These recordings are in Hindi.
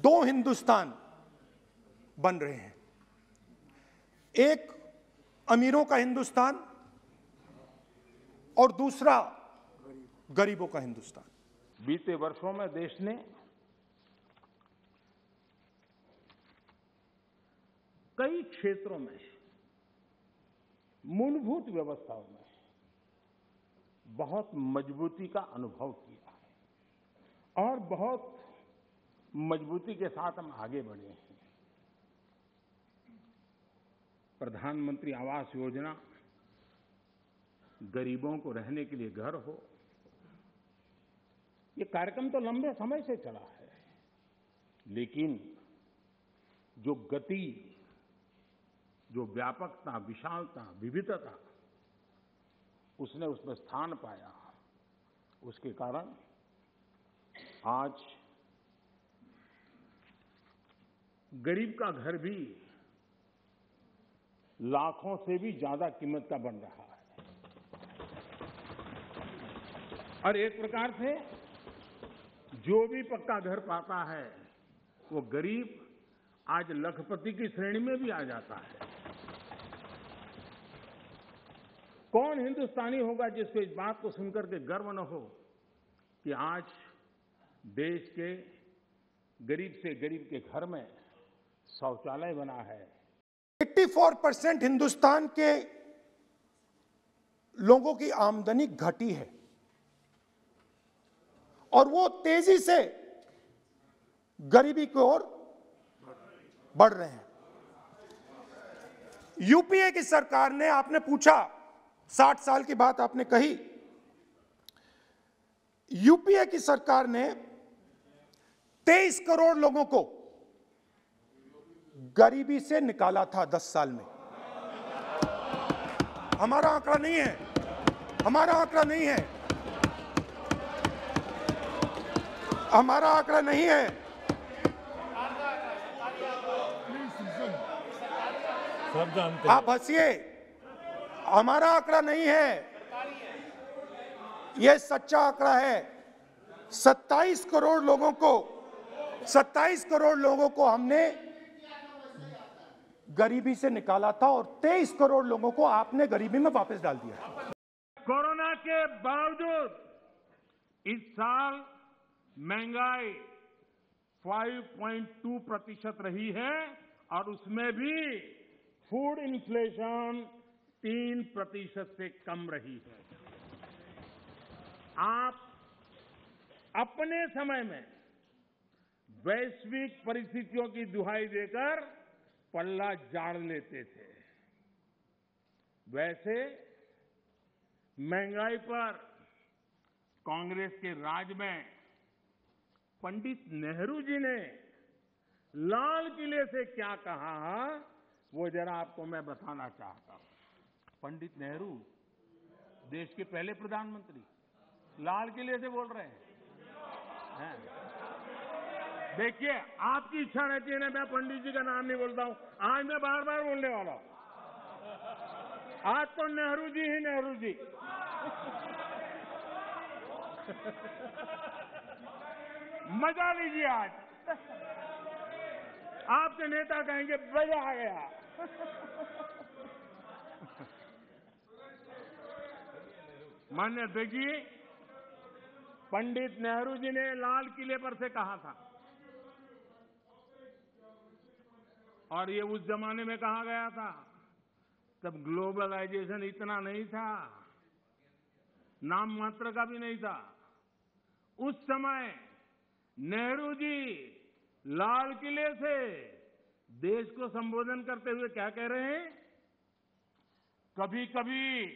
दो हिंदुस्तान बन रहे हैं, एक अमीरों का हिंदुस्तान और दूसरा गरीबों का हिंदुस्तान। बीते वर्षों में देश ने कई क्षेत्रों में मूलभूत व्यवस्थाओं में बहुत मजबूती का अनुभव किया है और बहुत मजबूती के साथ हम आगे बढ़े हैं। प्रधानमंत्री आवास योजना, गरीबों को रहने के लिए घर हो, ये कार्यक्रम तो लंबे समय से चला है, लेकिन जो गति, जो व्यापकता, विशालता, विविधता उसने उसमें स्थान पाया, उसके कारण आज गरीब का घर भी लाखों से भी ज्यादा कीमत का बन रहा है। और एक प्रकार से जो भी पक्का घर पाता है वो गरीब आज लखपति की श्रेणी में भी आ जाता है। कौन हिंदुस्तानी होगा जिसको इस बात को सुनकर के गर्व न हो कि आज देश के गरीब से गरीब के घर में शौचालय बना है। 84% हिंदुस्तान के लोगों की आमदनी घटी है और वो तेजी से गरीबी की ओर बढ़ रहे हैं। यूपीए की सरकार ने, आपने पूछा 60 साल की बात आपने कही, यूपीए की सरकार ने 23 करोड़ लोगों को गरीबी से निकाला था 10 साल में। हमारा आंकड़ा नहीं है, हमारा आंकड़ा नहीं है, हमारा आंकड़ा नहीं है। सब जानते हैं। आप हंसिए, हमारा आंकड़ा नहीं है, यह सच्चा आंकड़ा है। 27 करोड़ लोगों को हमने गरीबी से निकाला था और 23 करोड़ लोगों को आपने गरीबी में वापस डाल दिया। कोरोना के बावजूद इस साल महंगाई 5.2% रही है और उसमें भी फूड इन्फ्लेशन 3% से कम रही है। आप अपने समय में वैश्विक परिस्थितियों की दुहाई देकर पल्ला झाड़ लेते थे। वैसे महंगाई पर कांग्रेस के राज में पंडित नेहरू जी ने लाल किले से क्या कहा, वो जरा आपको मैं बताना चाहता हूं। पंडित नेहरू देश के पहले प्रधानमंत्री लाल किले से बोल रहे हैं। देखिए, आपकी इच्छा रहती है ना, मैं पंडित जी का नाम नहीं बोलता हूं, आज मैं बार बार बोलने वाला हूं। आज तो नेहरू जी ही नेहरू जी। मजा लीजिए आज। आपके नेता कहेंगे मजा आ गया। मान्य देखिए, पंडित नेहरू जी ने लाल किले पर से कहा था, और ये उस जमाने में कहा गया था तब ग्लोबलाइजेशन इतना नहीं था, नाम मात्र का भी नहीं था। उस समय नेहरू जी लाल किले से देश को संबोधन करते हुए क्या कह रहे हैं? कभी कभी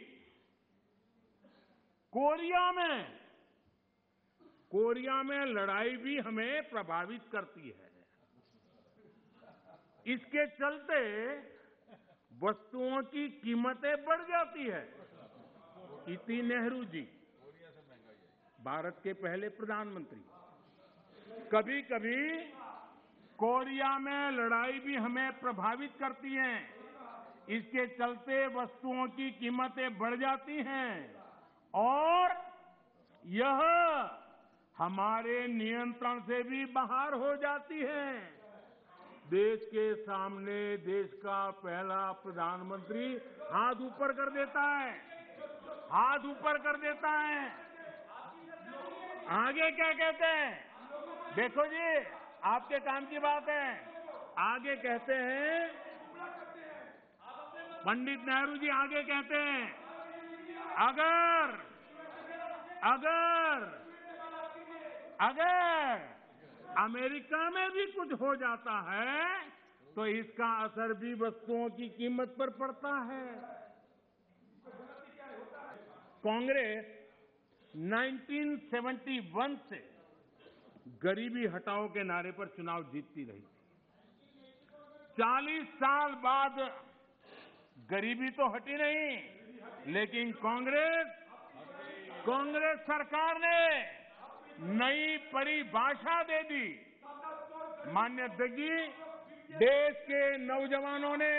कोरिया में लड़ाई भी हमें प्रभावित करती है। इसके चलते वस्तुओं की कीमतें बढ़ जाती है। इति नेहरू जी, भारत के पहले प्रधानमंत्री। कभी कभी कोरिया में लड़ाई भी हमें प्रभावित करती है। इसके चलते वस्तुओं की कीमतें बढ़ जाती हैं और यह हमारे नियंत्रण से भी बाहर हो जाती हैं। देश के सामने देश का पहला प्रधानमंत्री हाथ ऊपर कर देता है, हाथ ऊपर कर देता है। आगे क्या कहते हैं? देखो जी, आपके काम की बात है। आगे कहते हैं, पंडित नेहरू जी आगे कहते हैं, अगर अमेरिका में भी कुछ हो जाता है तो इसका असर भी वस्तुओं की कीमत पर पड़ता है। कांग्रेस 1971 से गरीबी हटाओ के नारे पर चुनाव जीतती रही। 40 साल बाद गरीबी तो हटी नहीं, लेकिन कांग्रेस सरकार ने नई परिभाषा दे दी। माननीय अध्यक्ष जी, देश के नौजवानों ने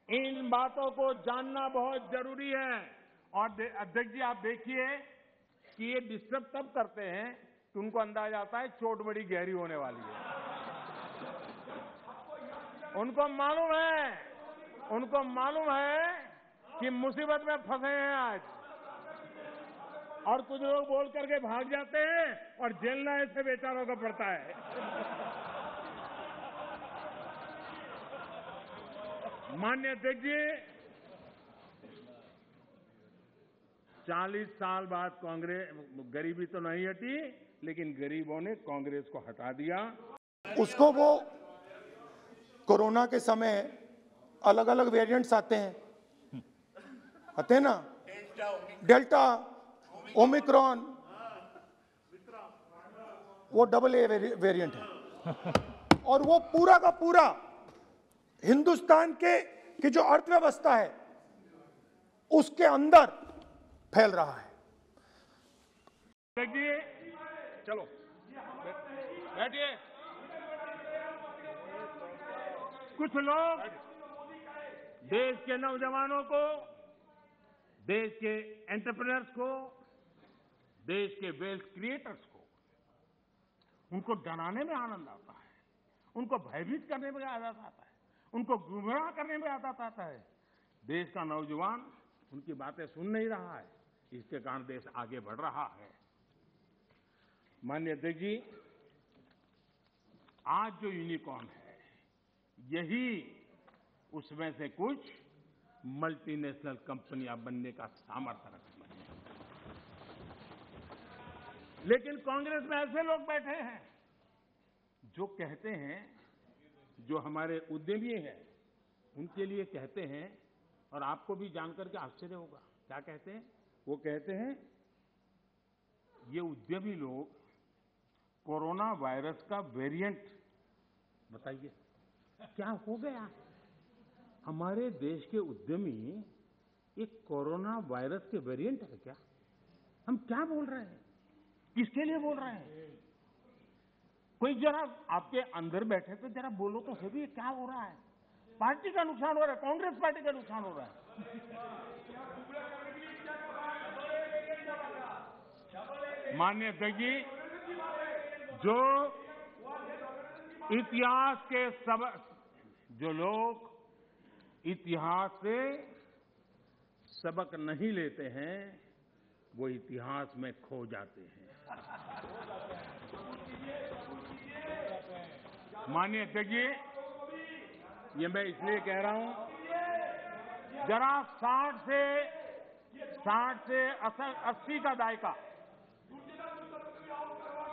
इन बातों को जानना बहुत जरूरी है। और अध्यक्ष जी, आप देखिए कि ये डिस्टर्ब तब करते हैं कि उनको अंदाजा आता है चोट बड़ी गहरी होने वाली है। उनको मालूम है कि मुसीबत में फंसे हैं आज, और कुछ लोग बोल करके भाग जाते हैं और झेलना ऐसे बेचारों को पड़ता है। माननीय अध्यक्ष जी, 40 साल बाद गरीबी तो नहीं हटी, लेकिन गरीबों ने कांग्रेस को हटा दिया। उसको वो कोरोना के समय अलग अलग वेरिएंट्स आते हैं ना, डेल्टा, ओमिक्रॉन, वो AA वेरिएंट है। और वो पूरा का पूरा हिंदुस्तान की जो अर्थव्यवस्था है उसके अंदर फैल रहा है। देखिए, चलो बैठिए। कुछ लोग देश के नौजवानों को, देश के एंटरप्रेन्योर्स को, देश के वेल्थ क्रिएटर्स को, उनको डराने में आनंद आता है, उनको भयभीत करने में आनंद आता है, उनको गुमराह करने में आनंद आता है। देश का नौजवान उनकी बातें सुन नहीं रहा है, इसके कारण देश आगे बढ़ रहा है। माननीय अध्यक्ष जी, आज जो यूनिकॉर्न है, यही उसमें से कुछ मल्टीनेशनल कंपनियां बनने का सामर्थ्य रखती है। लेकिन कांग्रेस में ऐसे लोग बैठे हैं जो कहते हैं, जो हमारे उद्यमी हैं उनके लिए कहते हैं, और आपको भी जानकर के आश्चर्य होगा, क्या कहते हैं? वो कहते हैं ये उद्यमी लोग कोरोना वायरस का वेरिएंट, बताइए क्या हो गया? हमारे देश के उद्यमी एक कोरोना वायरस के वेरिएंट है क्या? हम क्या बोल रहे हैं? किसके लिए बोल रहे हैं? कोई जरा आपके अंदर बैठे तो जरा बोलो तो सही, ये क्या हो रहा है? पार्टी का नुकसान हो रहा है, कांग्रेस पार्टी का नुकसान हो रहा है। माननीय अध्यक्ष जी, जो इतिहास के जो लोग इतिहास से सबक नहीं लेते हैं, वो इतिहास में खो जाते हैं। माननीय अध्यक्ष जी, ये मैं इसलिए कह रहा हूं, जरा 60 से 80 का दायका,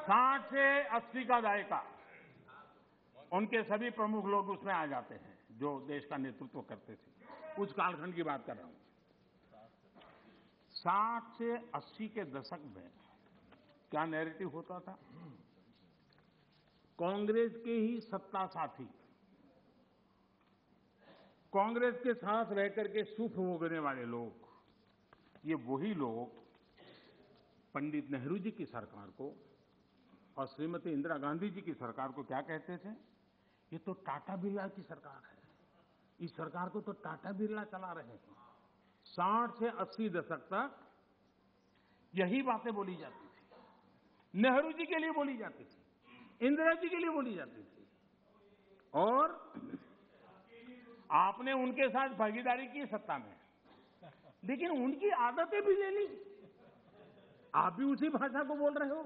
60 से 80 का दायका, उनके सभी प्रमुख लोग उसमें आ जाते हैं जो देश का नेतृत्व करते थे। उस कालखंड की बात कर रहा हूं। 60 से 80 के दशक में क्या नैरेटिव होता था? कांग्रेस के ही सत्ता साथी, कांग्रेस के साथ रहकर के सुख भोगने वाले लोग, ये वही लोग पंडित नेहरू जी की सरकार को और श्रीमती इंदिरा गांधी जी की सरकार को क्या कहते थे? ये तो टाटा बिरला की सरकार है, इस सरकार को तो टाटा बिरला चला रहे हैं। 60 से 80 दशक तक यही बातें बोली जाती थी। नेहरू जी के लिए बोली जाती थी, इंदिरा जी के लिए बोली जाती थी, और आपने उनके साथ भागीदारी की सत्ता में, लेकिन उनकी आदतें भी ले ली। आप भी उसी भाषा को बोल रहे हो।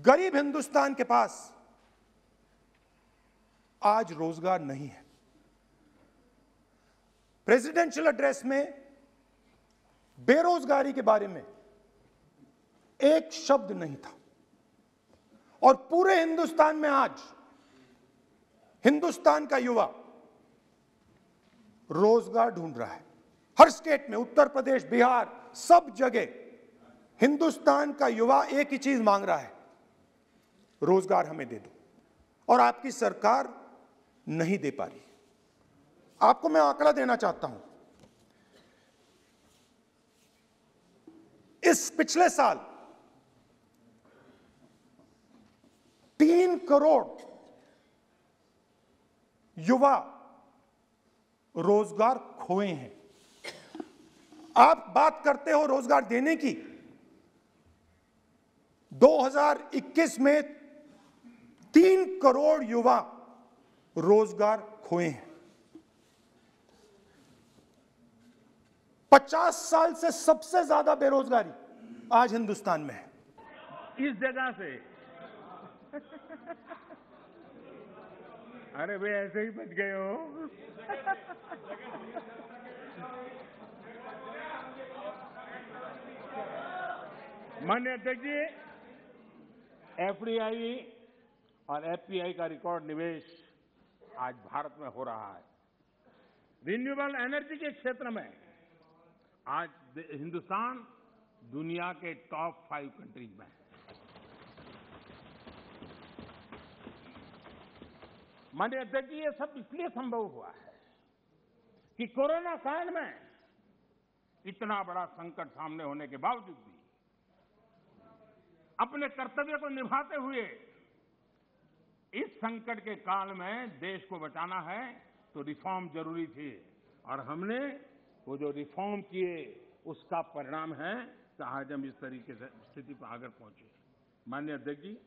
गरीब हिंदुस्तान के पास आज रोजगार नहीं है। प्रेसिडेंशियल एड्रेस में बेरोजगारी के बारे में एक शब्द नहीं था, और पूरे हिंदुस्तान में आज हिंदुस्तान का युवा रोजगार ढूंढ रहा है। हर स्टेट में, उत्तर प्रदेश, बिहार, सब जगह हिंदुस्तान का युवा एक ही चीज मांग रहा है, रोजगार हमें दे दो, और आपकी सरकार नहीं दे पा रही। आपको मैं आंकड़ा देना चाहता हूं। इस पिछले साल 3 करोड़ युवा रोजगार खोए हैं। आप बात करते हो रोजगार देने की। 2021 में 3 करोड़ युवा रोजगार खोए हैं। 50 साल से सबसे ज्यादा बेरोजगारी आज हिंदुस्तान में है। इस जगह से अरे वे ऐसे ही बच गए हो। माननीय अध्यक्ष जी, एफडीआई और एफपीआई का रिकॉर्ड निवेश आज भारत में हो रहा है। रिन्यूएबल एनर्जी के क्षेत्र में आज हिंदुस्तान दुनिया के टॉप 5 कंट्रीज में है। माननीय अध्यक्ष जी, ये सब इसलिए संभव हुआ है कि कोरोना काल में इतना बड़ा संकट सामने होने के बावजूद भी अपने कर्तव्य को निभाते हुए इस संकट के काल में देश को बचाना है तो रिफॉर्म जरूरी थी, और हमने वो जो रिफॉर्म किए उसका परिणाम है कि आज हम इस तरीके से स्थिति पर आगे पहुंचे। माननीय अध्यक्ष जी,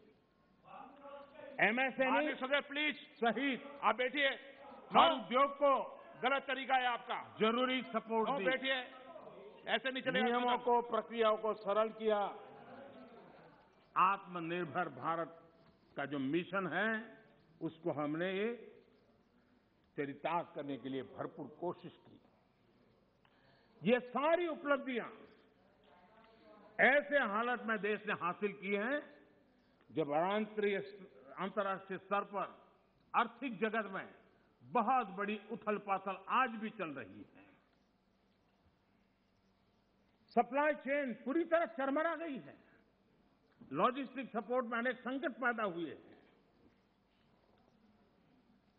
एमएसएमई सदस्य प्लीज सहित आप बैठिए। हर उद्योग को गलत तरीका है आपका। जरूरी सपोर्ट दी, बैठिए, ऐसे नहीं चलेगा। नियमों को, प्रक्रियाओं को सरल किया। आत्मनिर्भर भारत का जो मिशन है उसको हमने चरितार्थ करने के लिए भरपूर कोशिश की। ये सारी उपलब्धियां ऐसे हालत में देश ने हासिल की हैं जब अंतर्राष्ट्रीय स्तर पर आर्थिक जगत में बहुत बड़ी उथल पाथल आज भी चल रही है। सप्लाई चेन पूरी तरह चरमरा गई है। लॉजिस्टिक सपोर्ट में अनेक संकट पैदा हुए हैं।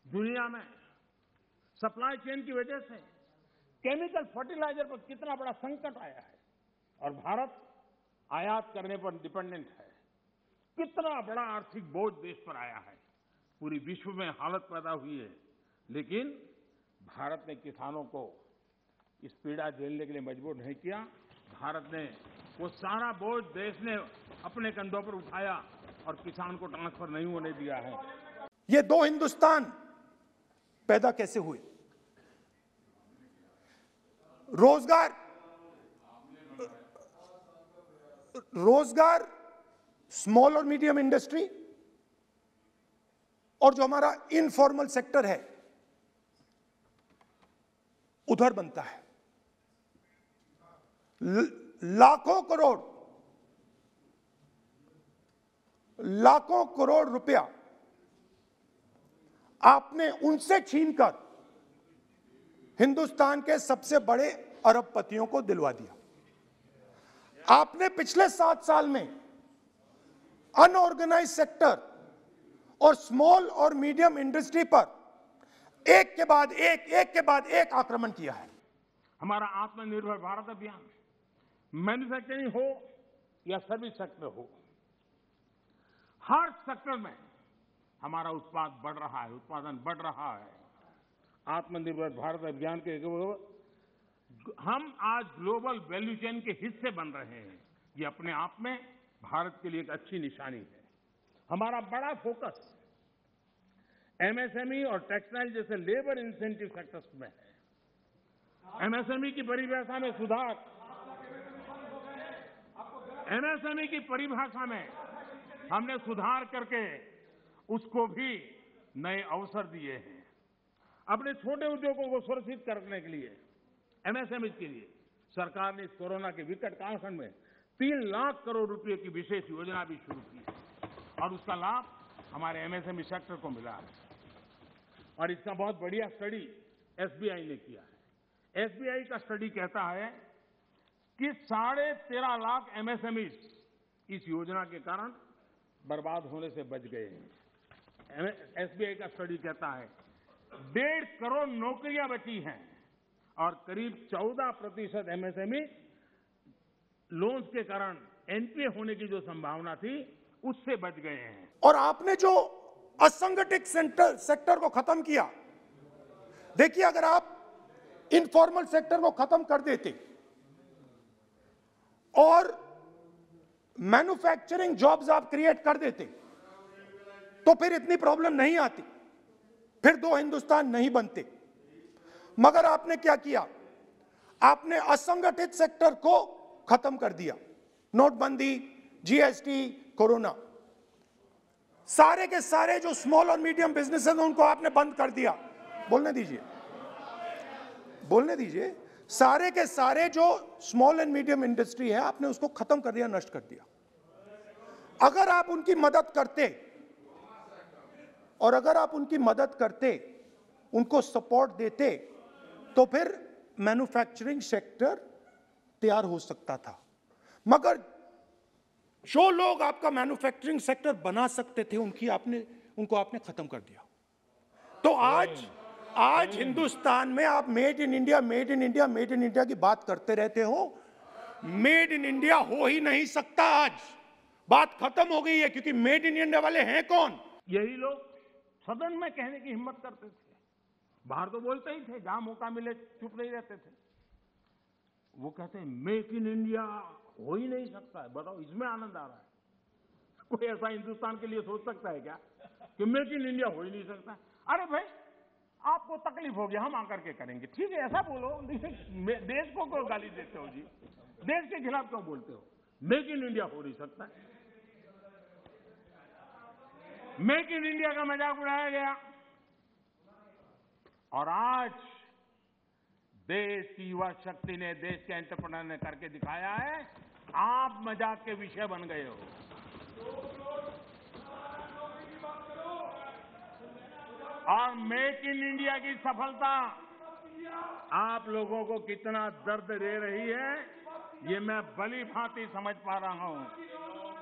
दुनिया में सप्लाई चेन की वजह से केमिकल फर्टिलाइजर पर कितना बड़ा संकट आया है, और भारत आयात करने पर डिपेंडेंट है। कितना बड़ा आर्थिक बोझ देश पर आया है। पूरी विश्व में हालत पैदा हुई है, लेकिन भारत ने किसानों को इस पीड़ा झेलने के लिए मजबूर नहीं किया। भारत ने वो सारा बोझ देश ने अपने कंधों पर उठाया और किसान को ट्रांसफर नहीं होने दिया है। ये 2 हिंदुस्तान पैदा कैसे हुए? रोजगार स्मॉल और मीडियम इंडस्ट्री और जो हमारा इनफॉर्मल सेक्टर है उधर बनता है। लाखों करोड़ रुपया आपने उनसे छीनकर हिंदुस्तान के सबसे बड़े अरबपतियों को दिलवा दिया। आपने पिछले 7 साल में अनऑर्गेनाइज्ड सेक्टर और स्मॉल और मीडियम इंडस्ट्री पर एक के बाद एक आक्रमण किया है। हमारा आत्मनिर्भर भारत अभियान मैन्युफैक्चरिंग हो या सर्विस सेक्टर हो, हर सेक्टर में हमारा उत्पादन बढ़ रहा है। आत्मनिर्भर भारत अभियान के हम आज ग्लोबल वैल्यू चेन के हिस्से बन रहे हैं। ये अपने आप में भारत के लिए एक अच्छी निशानी है। हमारा बड़ा फोकस एमएसएमई और टेक्सटाइल जैसे लेबर इंसेंटिव सेक्टर्स में है। एमएसएमई की परिभाषा में सुधार, एमएसएमई की परिभाषा में हमने सुधार करके उसको भी नए अवसर दिए हैं। अपने छोटे उद्योगों को सुरक्षित करने के लिए, एमएसएमई के लिए सरकार ने इस कोरोना के विकट कालखंड में 3 लाख करोड़ रुपए की विशेष योजना भी शुरू की है और उसका लाभ हमारे एमएसएमई सेक्टर को मिला है। और इसका बहुत बढ़िया स्टडी एसबीआई ने किया है। एसबीआई का स्टडी कहता है कि 13.5 लाख एमएसएमई इस योजना के कारण बर्बाद होने से बच गए हैं। एसबीआई का स्टडी कहता है 1.5 करोड़ नौकरियां बची हैं और करीब 14% एमएसएमई लोन्स के कारण एनपीए होने की जो संभावना थी उससे बच गए हैं। और आपने जो असंगठित सेक्टर को खत्म किया, देखिए अगर आप इनफॉर्मल सेक्टर को खत्म कर देते और मैन्युफैक्चरिंग जॉब्स आप क्रिएट कर देते तो फिर इतनी प्रॉब्लम नहीं आती, फिर 2 हिंदुस्तान नहीं बनते। मगर आपने क्या किया? आपने असंगठित सेक्टर को खत्म कर दिया। नोटबंदी, जीएसटी, कोरोना, सारे के सारे जो स्मॉल और मीडियम बिजनेसेस हैं उनको आपने बंद कर दिया। बोलने दीजिए। सारे के सारे जो स्मॉल एंड मीडियम इंडस्ट्री है आपने उसको खत्म कर दिया, नष्ट कर दिया। अगर आप उनकी मदद करते और अगर आप उनकी मदद करते, उनको सपोर्ट देते, तो फिर मैन्युफैक्चरिंग सेक्टर तैयार हो सकता था। मगर जो लोग आपका मैन्युफैक्चरिंग सेक्टर बना सकते थे उनको आपने खत्म कर दिया। तो आज हिंदुस्तान में आप मेड इन इंडिया की बात करते रहते हो। मेड इन इंडिया हो ही नहीं सकता। आज बात खत्म हो गई है, क्योंकि मेड इन इंडिया वाले हैं कौन? यही लोग सदन में कहने की हिम्मत करते थे, बाहर तो बोलते ही थे, जहां मौका मिले चुप नहीं रहते थे। वो कहते हैं मेक इन इंडिया हो ही नहीं सकता है। बताओ, इसमें आनंद आ रहा है? कोई ऐसा हिंदुस्तान के लिए सोच सकता है क्या कि मेक इन इंडिया हो ही नहीं सकता? अरे भाई, आपको तकलीफ होगी, हम आकर के करेंगे, ठीक है, ऐसा बोलो। देश को क्यों गाली देते हो जी? देश के खिलाफ क्यों बोलते हो? मेक इन इंडिया हो नहीं सकता। मेक इन इंडिया का मजाक उड़ाया गया और आज देश की युवा शक्ति ने, देश के एंटरप्रेन्योर ने करके दिखाया है। आप मजाक के विषय बन गए हो। और मेक इन इंडिया की सफलता आप लोगों को कितना दर्द दे रही है, ये मैं भली भांति समझ पा रहा हूं।